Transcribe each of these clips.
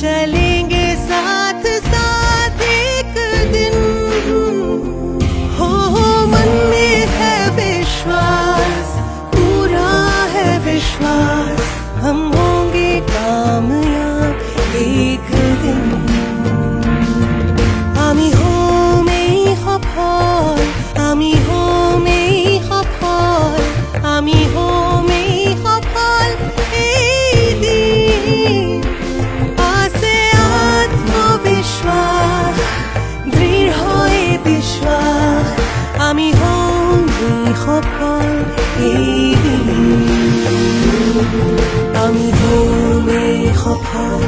चलेंगे साथ साथ एक दिन। हो मन में है विश्वास, पूरा है विश्वास, हम होंगे कामयाब एक दिन। आमी होमेई सफल, आमी होमेई सफल, आमी होमेई सफल এই দিন। আছে আত্মবিশ্বাস, দৃঢ় এই বিশ্বাস, আমি হমেই সফল এই দিন। আমি হমেই সফল,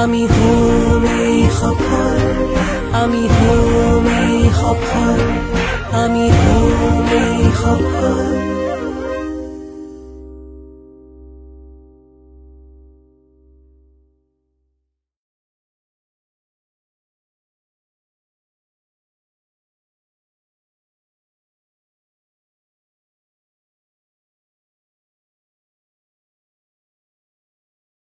আমি হমেই সফল, আমি হমেই সফল, আমি হমেই সফল।